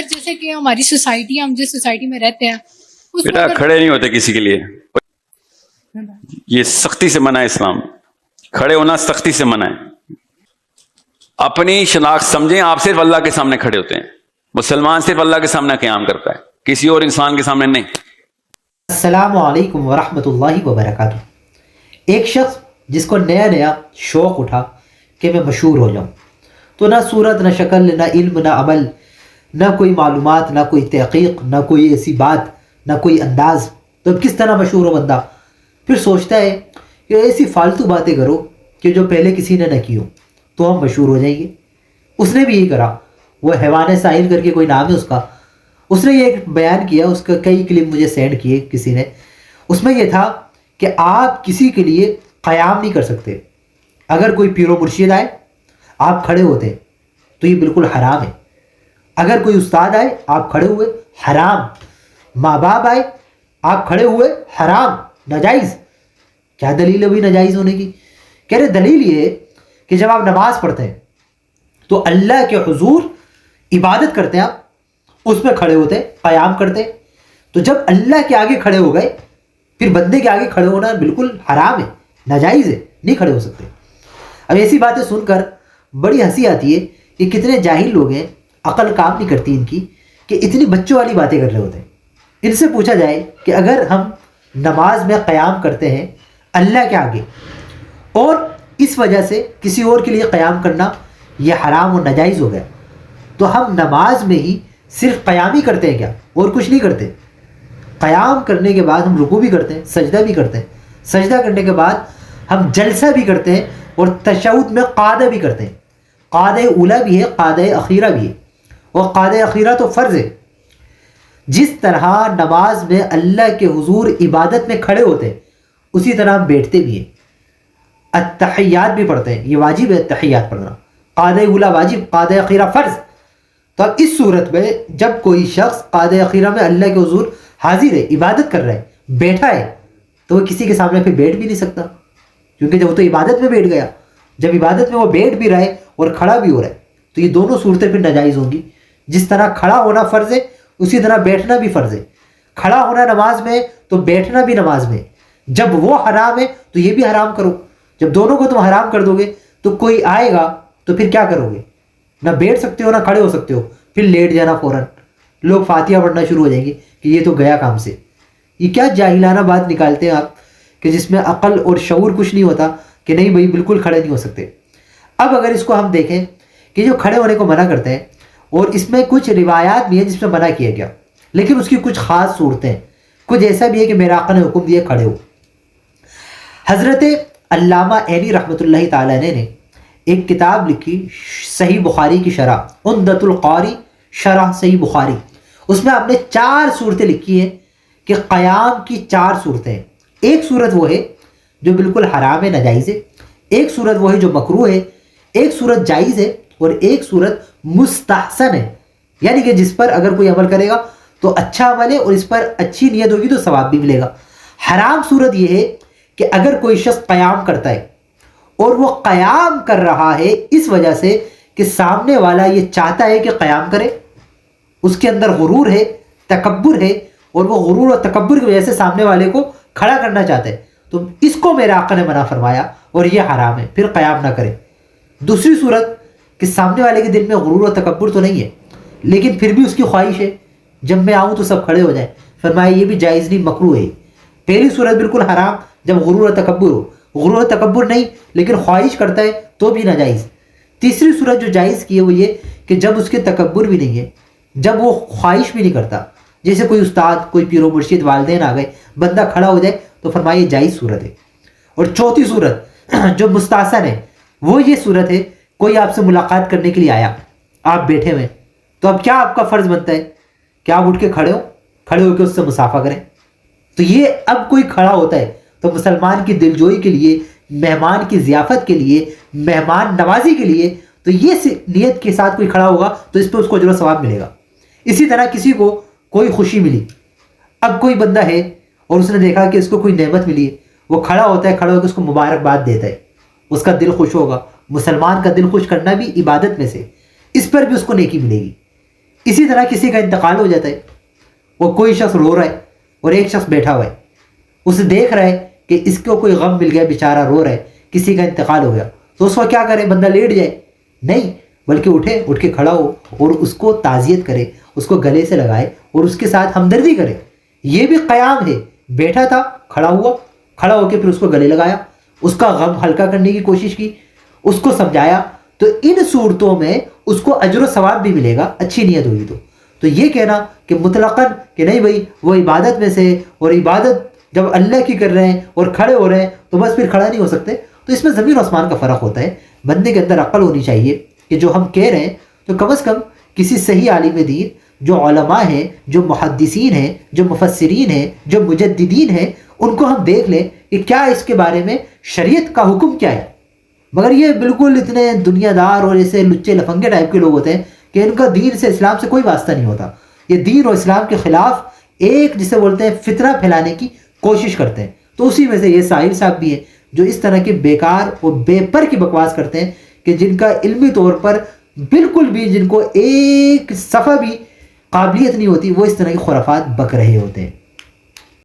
جیسے کہ ہماری سوسائٹی، ہم جس سوسائٹی میں رہتے ہیں اس بیٹا کھڑے نہیں ہوتے کسی کے لیے، یہ سختی سے منع ہے اسلام، کھڑے ہونا سختی سے منع ہے۔ اپنی شناخت سمجھیں، آپ صرف اللہ کے سامنے کھڑے ہوتے ہیں، مسلمان صرف اللہ کے سامنے قیام کرتا ہے، کسی اور انسان کے سامنے نہیں۔ السلام علیکم ورحمۃ اللہ وبرکاتہ۔ ایک شخص جس کو نیا نیا شوق اٹھا کہ میں مشہور ہو جاؤں، تو نہ صورت نہ شکل نہ علم نہ عمل نہ کوئی معلومات نہ کوئی تحقیق نہ کوئی ایسی بات نہ کوئی انداز، تو اب کس طرح مشہور ہو بندہ؟ پھر سوچتا ہے کہ ایسی فالتو باتیں کرو کہ جو پہلے کسی نے نہ کی ہو تو ہم مشہور ہو جائیں گے۔ اس نے بھی یہی کرا، وہ حیوان ساحل کر کے کوئی نام ہے اس کا، اس نے یہ ایک بیان کیا، اس کا کئی کلپ مجھے سینڈ کیے کسی نے، اس میں یہ تھا کہ آپ کسی کے لیے قیام نہیں کر سکتے۔ اگر کوئی پیر و مرشد آئے آپ کھڑے ہوتے تو یہ بالکل حرام ہے۔ اگر کوئی استاد آئے آپ کھڑے ہوئے، حرام۔ ماں باپ آئے آپ کھڑے ہوئے، حرام، ناجائز۔ کیا دلیل ہے ہوئی ناجائز ہونے کی؟ کہہ رہے دلیل یہ ہے کہ جب آپ نماز پڑھتے ہیں تو اللہ کے حضور عبادت کرتے ہیں، آپ اس میں کھڑے ہوتے قیام کرتے، تو جب اللہ کے آگے کھڑے ہو گئے پھر بندے کے آگے کھڑے ہونا بالکل حرام ہے، ناجائز ہے، نہیں کھڑے ہو سکتے۔ اب ایسی باتیں سن کر بڑی ہنسی آتی ہے کہ کتنے جاہل لوگ ہیں، عقل کام نہیں کرتی ان کی، کہ اتنی بچوں والی باتیں کر رہے ہوتے ہیں۔ ان سے پوچھا جائے کہ اگر ہم نماز میں قیام کرتے ہیں اللہ کے آگے اور اس وجہ سے کسی اور کے لیے قیام کرنا یہ حرام و ناجائز ہو گیا، تو ہم نماز میں ہی صرف قیام ہی کرتے ہیں کیا، اور کچھ نہیں کرتے؟ قیام کرنے کے بعد ہم رکوع بھی کرتے ہیں، سجدہ بھی کرتے ہیں، سجدہ کرنے کے بعد ہم جلسہ بھی کرتے ہیں اور تشہد میں قعدہ بھی کرتے ہیں۔ قعدہ اولیٰ بھی ہے، قعدہ اخیرہ بھی ہے، اور قعدہ اخیرہ تو فرض ہے۔ جس طرح نماز میں اللہ کے حضور عبادت میں کھڑے ہوتے ہیں اسی طرح ہم بیٹھتے بھی ہیں، التحیات بھی پڑھتے ہیں، یہ واجب ہے التحیات پڑھنا، قعدہ اولیٰ واجب، قعدہ اخیرہ فرض۔ تو اب اس صورت میں جب کوئی شخص قعدہ اخیرہ میں اللہ کے حضور حاضر ہے، عبادت کر رہا ہے، بیٹھا ہے، تو وہ کسی کے سامنے پھر بیٹھ بھی نہیں سکتا، کیونکہ جب وہ تو عبادت میں بیٹھ گیا، جب عبادت میں وہ بیٹھ بھی رہا ہے اور کھڑا بھی ہو رہا ہے تو یہ دونوں صورتیں پھر ناجائز ہوں گی۔ جس طرح کھڑا ہونا فرض ہے اسی طرح بیٹھنا بھی فرض ہے۔ کھڑا ہونا نماز میں تو بیٹھنا بھی نماز میں، جب وہ حرام ہے تو یہ بھی حرام کرو۔ جب دونوں کو تم حرام کر دو گے تو کوئی آئے گا تو پھر کیا کرو گے؟ نہ بیٹھ سکتے ہو نہ کھڑے ہو سکتے ہو، پھر لیٹ جانا فوراً، لوگ فاتحہ پڑھنا شروع ہو جائیں گے کہ یہ تو گیا کام سے۔ یہ کیا جاہلانہ بات نکالتے ہیں آپ کہ جس میں عقل اور شعور کچھ نہیں ہوتا کہ نہیں بھائی بالکل کھڑے نہیں ہو سکتے۔ اب اگر اس کو ہم دیکھیں کہ جو کھڑے ہونے کو منع کرتے ہیں، اور اس میں کچھ روایات بھی ہیں جس میں منع کیا گیا، لیکن اس کی کچھ خاص صورتیں ہیں، کچھ ایسا بھی ہے کہ میرا آقا نے حکم دیا کھڑے ہو۔ حضرت علامہ عینی رحمۃ اللہ تعالیٰ نے ایک کتاب لکھی صحیح بخاری کی شرح، عمدۃ القاری شرح صحیح بخاری، اس میں آپ نے 4 صورتیں لکھی ہیں کہ قیام کی 4 صورتیں ہیں۔ ایک صورت وہ ہے جو بالکل حرام ہے، ناجائز ہے، ایک صورت وہ ہے جو مکروہ ہے، ایک صورت جائز ہے، اور ایک صورت مستحسن ہے، یعنی کہ جس پر اگر کوئی عمل کرے گا تو اچھا عمل ہے اور اس پر اچھی نیت ہوگی تو ثواب بھی ملے گا۔ حرام صورت یہ ہے کہ اگر کوئی شخص قیام کرتا ہے اور وہ قیام کر رہا ہے اس وجہ سے کہ سامنے والا یہ چاہتا ہے کہ قیام کرے، اس کے اندر غرور ہے، تکبر ہے، اور وہ غرور اور تکبر کی وجہ سے سامنے والے کو کھڑا کرنا چاہتا ہے، تو اس کو میرے آقا نے منع فرمایا اور یہ حرام ہے، پھر قیام نہ کرے۔ دوسری صورت کہ سامنے والے کے دل میں غرور و تکبر تو نہیں ہے لیکن پھر بھی اس کی خواہش ہے جب میں آؤں تو سب کھڑے ہو جائیں، فرمایا یہ بھی جائز نہیں، مکروہ ہے۔ پہلی صورت بالکل حرام جب غرور و تکبر ہو، غرور و تکبر نہیں لیکن خواہش کرتا ہے تو بھی ناجائز۔ تیسری صورت جو جائز کی ہے وہ یہ کہ جب اس کے تکبر بھی نہیں ہے، جب وہ خواہش بھی نہیں کرتا، جیسے کوئی استاد، کوئی پیر و مرشد، والدین آ گئے، بندہ کھڑا ہو جائے تو فرمایا یہ جائز صورت ہے۔ اور چوتھی صورت جو مستحسن ہے وہ یہ صورت ہے، کوئی آپ سے ملاقات کرنے کے لیے آیا، آپ بیٹھے ہوئے، تو اب کیا آپ کا فرض بنتا ہے کہ آپ اٹھ کے کھڑے ہو کے اس سے مصافحہ کریں؟ تو یہ اب کوئی کھڑا ہوتا ہے تو مسلمان کی دلجوئی کے لیے، مہمان کی ضیافت کے لیے، مہمان نوازی کے لیے، تو یہ نیت کے ساتھ کوئی کھڑا ہوگا تو اس پہ اس کو اجر و ثواب ملے گا۔ اسی طرح کسی کو کوئی خوشی ملی، اب کوئی بندہ ہے اور اس نے دیکھا کہ اس کو کوئی نعمت ملی ہے، وہ کھڑا ہوتا ہے، کھڑا ہو کے اس کو مبارکباد دیتا ہے، اس کا دل خوش ہوگا۔ مسلمان کا دل خوش کرنا بھی عبادت میں سے، اس پر بھی اس کو نیکی ملے گی۔ اسی طرح کسی کا انتقال ہو جاتا ہے، وہ کوئی شخص رو رہا ہے اور ایک شخص بیٹھا ہوا ہے، اسے دیکھ رہا ہے کہ اس کو کوئی غم مل گیا، بیچارہ رو رہا ہے، کسی کا انتقال ہو گیا، تو اس کو کیا کرے؟ بندہ لیٹ جائے؟ نہیں، بلکہ اٹھ کے کھڑا ہو اور اس کو تعزیت کرے، اس کو گلے سے لگائے اور اس کے ساتھ ہمدردی کرے۔ یہ بھی قیام ہے، بیٹھا تھا، کھڑا ہوا، کھڑا ہو کے پھر اس کو گلے لگایا، اس کا غم ہلکا کرنے کی کوشش کی، اس کو سمجھایا، تو ان صورتوں میں اس کو اجر و ثواب بھی ملے گا، اچھی نیت ہوگی تو یہ کہنا کہ مطلقاً کہ نہیں بھائی وہ عبادت میں سے، اور عبادت جب اللہ کی کر رہے ہیں اور کھڑے ہو رہے ہیں تو بس پھر کھڑا نہیں ہو سکتے، تو اس میں زمین و آسمان کا فرق ہوتا ہے۔ بندے کے اندر عقل ہونی چاہیے کہ جو ہم کہہ رہے ہیں تو کم از کم کسی صحیح عالم دین، جو علماء ہیں، جو محدثین ہیں، جو مفسرین ہیں، جو مجددین ہیں، ان کو ہم دیکھ لیں کہ کیا اس کے بارے میں شریعت کا حکم کیا ہے۔ مگر یہ بالکل اتنے دنیا دار اور ایسے لچے لفنگے ٹائپ کے لوگ ہوتے ہیں کہ ان کا دین سے، اسلام سے کوئی واسطہ نہیں ہوتا، یہ دین اور اسلام کے خلاف ایک جسے بولتے ہیں فتنہ پھیلانے کی کوشش کرتے ہیں۔ تو اسی میں سے یہ ساحل صاحب بھی ہیں جو اس طرح کی بیکار اور بے پر کی بکواس کرتے ہیں کہ جن کا علمی طور پر بالکل بھی، جن کو ایک صفحہ بھی قابلیت نہیں ہوتی، وہ اس طرح کی خرافات بک رہے ہوتے ہیں۔